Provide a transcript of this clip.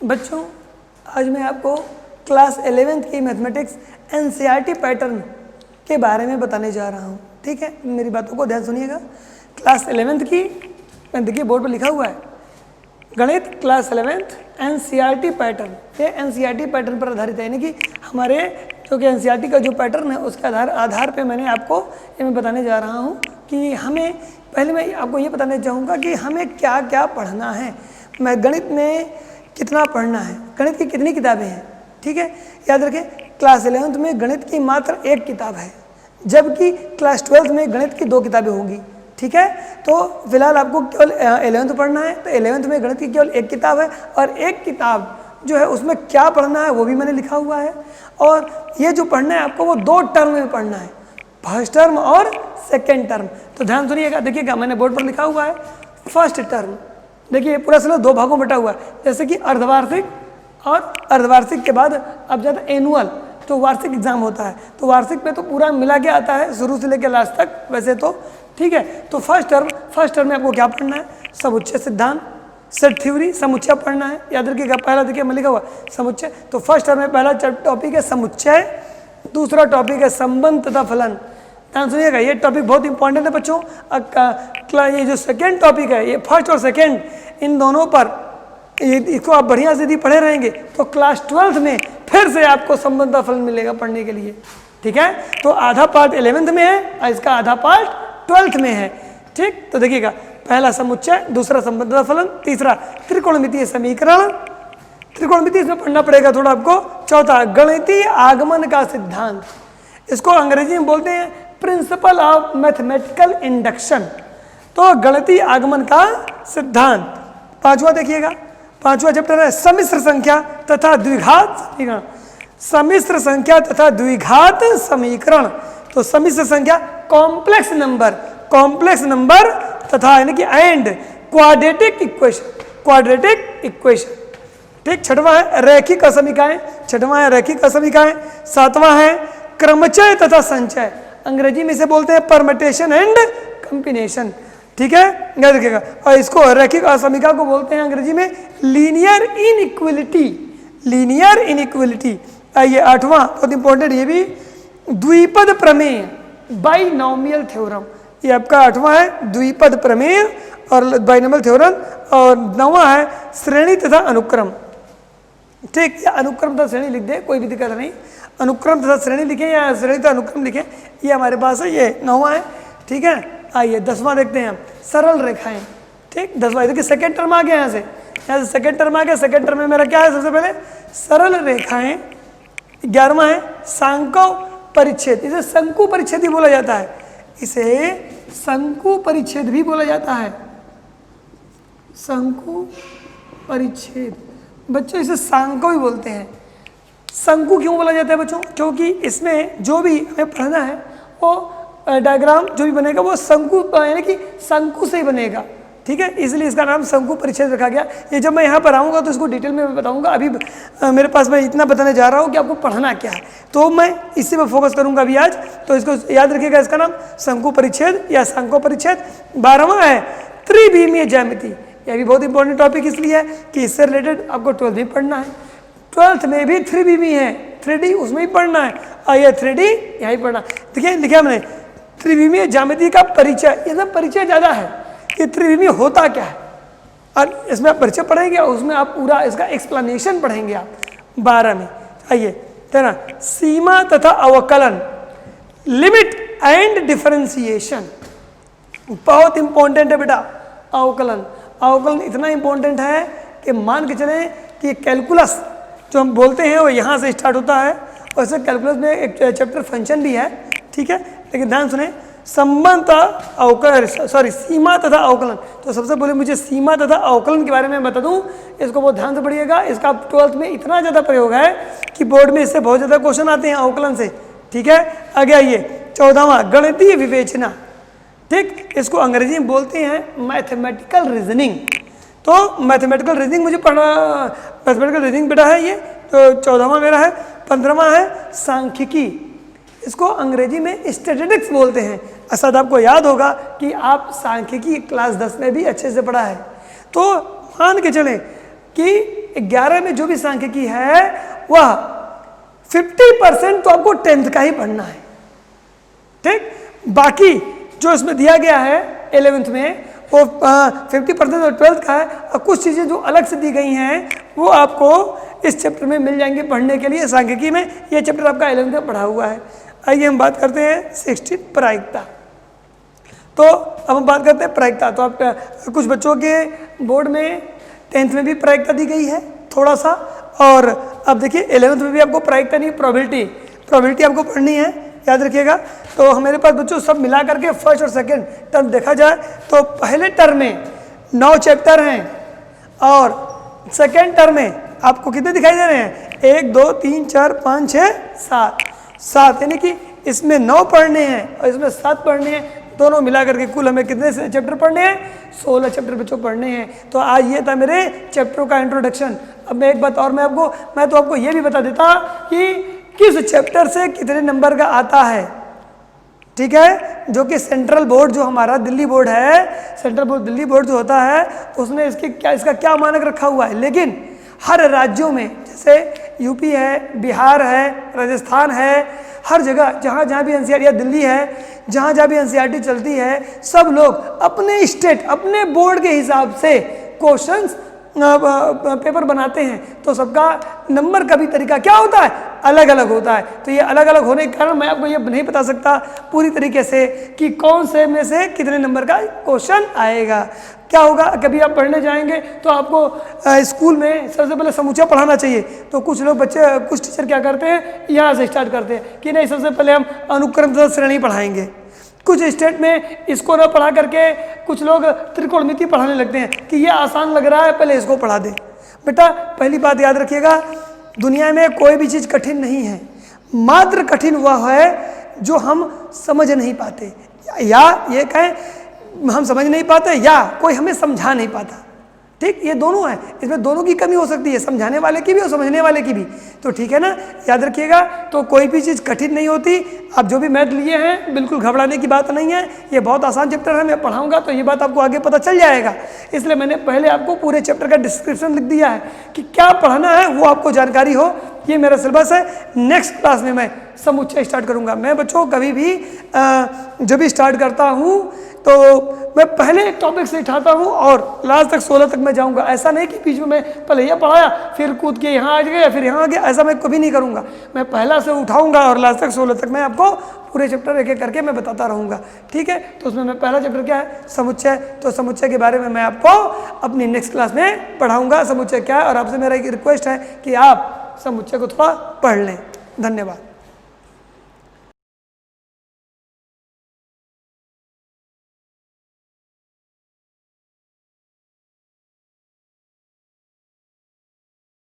बच्चों, आज मैं आपको क्लास 11th की मैथमेटिक्स एनसीईआरटी पैटर्न के बारे में बताने जा रहा हूँ। ठीक है, मेरी बातों को ध्यान सुनिएगा। क्लास 11th की, देखिए बोर्ड पर लिखा हुआ है गणित क्लास 11th एनसीईआरटी पैटर्न। ये एनसीईआरटी पैटर्न पर आधारित है, यानी कि हमारे जो कि एनसीईआरटी का जो पैटर्न है उसके आधार पे मैंने आपको ये मैं बताने जा रहा हूँ कि हमें, पहले मैं आपको ये बताना चाहूँगा कि हमें क्या क्या पढ़ना है, मैं गणित में कितना पढ़ना है, गणित की कितनी किताबें हैं। ठीक है, याद रखें क्लास 11th में गणित की मात्र एक किताब है, जबकि क्लास 12th में गणित की 2 किताबें होंगी। ठीक है, तो फिलहाल आपको केवल 11th पढ़ना है, तो 11th में गणित की केवल एक किताब है और एक किताब जो है उसमें क्या पढ़ना है वो भी मैंने लिखा हुआ है। और ये जो पढ़ना है आपको वो 2 टर्म में पढ़ना है, फर्स्ट टर्म और सेकेंड टर्म। तो ध्यान सुनिएगा, देखिएगा मैंने बोर्ड पर लिखा हुआ है फर्स्ट टर्म। देखिए पूरा सिलेबस 2 भागों में बटा हुआ है, जैसे कि अर्धवार्षिक और अर्धवार्षिक के बाद अब जाता है एनुअल, तो वार्षिक एग्जाम होता है। तो वार्षिक में तो पूरा मिला के आता है शुरू से लेकर लास्ट तक वैसे तो। ठीक है, तो फर्स्ट टर्म में आपको क्या पढ़ना है, समुच्चय सिद्धांत, सेट थ्योरी, समुच्चय पढ़ना है। याद रखिएगा, पहला देखिए मैं लिखा हुआ समुच्चय, तो फर्स्ट टर्म में पहला टॉपिक है समुच्चय, दूसरा टॉपिक है संबंध तथा फलन। ध्यान सुनिएगा, ये टॉपिक बहुत इंपॉर्टेंट है बच्चों। ये जो सेकेंड टॉपिक है, ये फर्स्ट और सेकेंड इन दोनों पर इसको आप बढ़िया से यदि पढ़े रहेंगे तो क्लास 12th में फिर से आपको संबंध तथा फलन मिलेगा पढ़ने के लिए। ठीक है, तो आधा पार्ट 11th में है और इसका आधा पार्ट 12th में है। ठीक, तो देखिएगा पहला समुच्चय, दूसरा संबंध तथा फलन, तीसरा त्रिकोणमितीय समीकरण, त्रिकोणमिति इसमें पढ़ना पड़ेगा थोड़ा आपको। चौथा गणितीय आगमन का सिद्धांत, इसको अंग्रेजी में बोलते हैं प्रिंसिपल ऑफ मैथमेटिकल इंडक्शन। तो गणितीय आगमन का सिद्धांत। पांचवा देखिएगा, पांचवा चैप्टर है सम्मिश्र संख्या तथा द्विघात समीकरण। सम्मिश्र संख्या तथा द्विघात समीकरण, तो सम्मिश्र संख्या कॉम्प्लेक्स नंबर तथा यानी कि एंड क्वाड्रेटिक इक्वेशन। ठीक, छठवां है रैखिक असमीकाएं, सातवां है क्रमचय तथा संचय, अंग्रेजी में इसे बोलते हैं परमिटेशन एंड कॉम्बिनेशन। ठीक है, याद रखिएगा। और इसको रैखिक असमीका को बोलते हैं अंग्रेजी में लीनियर इनइक्वलिटी। आइए आठवां, बहुत इंपॉर्टेंट ये भी, द्विपद प्रमेय, बाइनोमियल थ्योरम। ये आपका आठवां है द्विपद प्रमेय और बाइनोमियल थ्योरम। और नौवां है श्रेणी तथा अनुक्रम। ठीक, या अनुक्रम तथा श्रेणी लिख दे, कोई भी दिक्कत नहीं, अनुक्रम तथा श्रेणी लिखें या श्रेणी तथा अनुक्रम लिखें, ये हमारे पास है, ये नौवां है। ठीक है, आइए 10वां देखते हैं हम, सरल रेखाएं। ठीक, 10वां देखिए सेकेंड टर्म आ गया, यहाँ से सेकेंड टर्म आ गया। सेकेंड टर्म में मेरा क्या है, सबसे पहले सरल रेखाएं। 11वां है सांको परिच्छेद, इसे शंकु परिच्छेद भी बोला जाता है, शंकु परिच्छेद बच्चों, इसे सांको भी बोलते हैं। शंकु क्यों बोला जाता है बच्चों, क्योंकि इसमें जो भी हमें पढ़ना है वो डायग्राम जो भी बनेगा वो शंकु यानी कि शंकु से ही बनेगा। ठीक है, इसलिए इसका नाम शंकु परिच्छेद रखा गया। ये जब मैं यहाँ पर आऊँगा तो इसको डिटेल में बताऊँगा। अभी मेरे पास मैं इतना बताने जा रहा हूँ कि आपको पढ़ना क्या है, तो मैं इसी पर फोकस करूँगा अभी आज। तो इसको याद रखिएगा, इसका नाम शंकु परिच्छेद या शंको परिच्छेद। 12वां है त्रिविमीय ज्यामिति, यह भी बहुत इंपॉर्टेंट टॉपिक इसलिए है कि इससे रिलेटेड आपको 12th में पढ़ना है। 12th में भी त्रिविमीय है, 3D उसमें भी पढ़ना है और यह 3D यहाँ पढ़ना। देखिए लिखा मैंने त्रिविमीय ज्यामिति का परिचय, ये सब परिचय ज़्यादा है कि त्रिविमीय होता क्या है, और इसमें आप परिचय पढ़ेंगे और उसमें आप पूरा इसका एक्सप्लेनेशन पढ़ेंगे आप 12 में। आइए 13 सीमा तथा अवकलन, लिमिट एंड डिफरेंशिएशन, बहुत इंपॉर्टेंट है बेटा। अवकलन इतना इंपॉर्टेंट है कि मान के चलें कि कैलकुलस जो हम बोलते हैं वो यहाँ से स्टार्ट होता है। वैसे कैलकुलस में एक चैप्टर फंक्शन भी है। ठीक है, लेकिन ध्यान सुने, सीमा तथा अवकलन। तो सबसे पहले मुझे सीमा तथा अवकलन के बारे में बता दूं, इसको बहुत ध्यान से पढ़िएगा। इसका 12th में इतना ज़्यादा प्रयोग है कि बोर्ड में इससे बहुत ज़्यादा क्वेश्चन आते हैं अवकलन से। ठीक है, आगे आइए 14वां गणितीय विवेचना। ठीक, इसको अंग्रेजी में बोलते हैं मैथमेटिकल रीजनिंग। तो मैथमेटिकल रीजनिंग मुझे पढ़ना, मैथमेटिकल रीजनिंग बेटा है ये, तो 14वां मेरा है। 15वां है सांख्यिकी, इसको अंग्रेजी में स्टैटिस्टिक्स बोलते हैं। शायद आपको याद होगा कि आप सांख्यिकी क्लास 10 में भी अच्छे से पढ़ा है। तो मान के चलें कि 11 में जो भी सांख्यिकी है वह 50% तो आपको 10th का ही पढ़ना है, ठीक। बाकी जो इसमें दिया गया है 11th में वो 50% और 12th का है, और कुछ चीज़ें जो अलग से दी गई हैं वो आपको इस चैप्टर में मिल जाएंगे पढ़ने के लिए। सांख्यिकी में ये चैप्टर आपका 11th में पढ़ा हुआ है। आइए हम बात करते हैं 16 प्रायिकता। तो अब हम बात करते हैं प्रायिकता। तो आप कुछ बच्चों के बोर्ड में 10th में भी प्रायिकता दी गई है थोड़ा सा, और अब देखिए 11th में भी आपको प्रायिकता नहीं, प्रोबेबिलिटी आपको पढ़नी है, याद रखिएगा। तो हमारे पास बच्चों सब मिला करके फर्स्ट और सेकंड टर्म देखा जाए तो पहले टर्म में 9 चैप्टर हैं और सेकंड टर्म में आपको कितने दिखाई दे रहे हैं? 1 2 3 4 5 6 7, यानी कि इसमें 9 पढ़ने हैं और इसमें 7 पढ़ने हैं। दोनों मिला करके कुल हमें कितने चैप्टर पढ़ने हैं? 16 चैप्टर बच्चों पढ़ने हैं। तो आज ये था मेरे चैप्टरों का इंट्रोडक्शन। अब मैं एक बात और मैं तो आपको ये भी बता देता कि किस चैप्टर से कितने नंबर का आता है, ठीक है। जो कि सेंट्रल बोर्ड जो हमारा दिल्ली बोर्ड है, सेंट्रल बोर्ड दिल्ली बोर्ड जो होता है तो उसने इसका क्या मानक रखा हुआ है। लेकिन हर राज्यों में, जैसे यूपी है, बिहार है, राजस्थान है, हर जगह जहाँ जहाँ भी एनसीईआरटी, या दिल्ली है, जहाँ जहाँ भी एनसीईआरटी चलती है, सब लोग अपने स्टेट, अपने बोर्ड के हिसाब से क्वेश्चंस पेपर बनाते हैं। तो सबका नंबर का भी तरीका क्या होता है? अलग अलग होता है। तो ये अलग अलग होने के कारण मैं आपको ये नहीं बता सकता पूरी तरीके से कि कौन से में से कितने नंबर का क्वेश्चन आएगा। क्या होगा, कभी आप पढ़ने जाएंगे तो आपको स्कूल में सबसे पहले समूचा पढ़ाना चाहिए। तो कुछ लोग बच्चे, कुछ टीचर क्या करते हैं, यहाँ से स्टार्ट करते हैं कि नहीं सबसे पहले हम अनुक्रम तथा श्रेणी पढ़ाएंगे। कुछ स्टेट में इसको ना पढ़ा करके कुछ लोग त्रिकोणमिति पढ़ाने लगते हैं कि ये आसान लग रहा है, पहले इसको पढ़ा दें। बेटा पहली बात याद रखिएगा, दुनिया में कोई भी चीज़ कठिन नहीं है, मात्र कठिन वह है जो हम समझ नहीं पाते, या ये कहें हम समझ नहीं पाते या कोई हमें समझा नहीं पाता, ठीक। ये दोनों है, इसमें दोनों की कमी हो सकती है, समझाने वाले की भी और समझने वाले की भी। तो ठीक है ना, याद रखिएगा। तो कोई भी चीज़ कठिन नहीं होती। आप जो भी मैथ लिए हैं बिल्कुल घबराने की बात नहीं है, ये बहुत आसान चैप्टर है। मैं पढ़ाऊंगा तो ये बात आपको आगे पता चल जाएगा। इसलिए मैंने पहले आपको पूरे चैप्टर का डिस्क्रिप्शन लिख दिया है कि क्या पढ़ना है, वो आपको जानकारी हो। ये मेरा सिलेबस है। नेक्स्ट क्लास में मैं समुच्चय स्टार्ट करूँगा। मैं बच्चों कभी भी जब भी स्टार्ट करता हूँ तो मैं पहले एक टॉपिक से उठाता हूँ और लास्ट तक 16 तक मैं जाऊँगा। ऐसा नहीं कि बीच में मैं पहले यह पढ़ाया फिर कूद के यहाँ आ गया फिर यहाँ आ गया, ऐसा मैं कभी नहीं करूँगा। मैं पहला से उठाऊँगा और लास्ट तक 16 तक मैं आपको पूरे चैप्टर एक एक करके मैं बताता रहूँगा, ठीक है। तो उसमें मैं पहला चैप्टर क्या है? समुच्चय। तो समुच्चय के बारे में मैं आपको अपनी नेक्स्ट क्लास में पढ़ाऊँगा, समुच्चय क्या है। और आपसे मेरा एक रिक्वेस्ट है कि आप समुच्चय को थोड़ा पढ़ लें। धन्यवाद।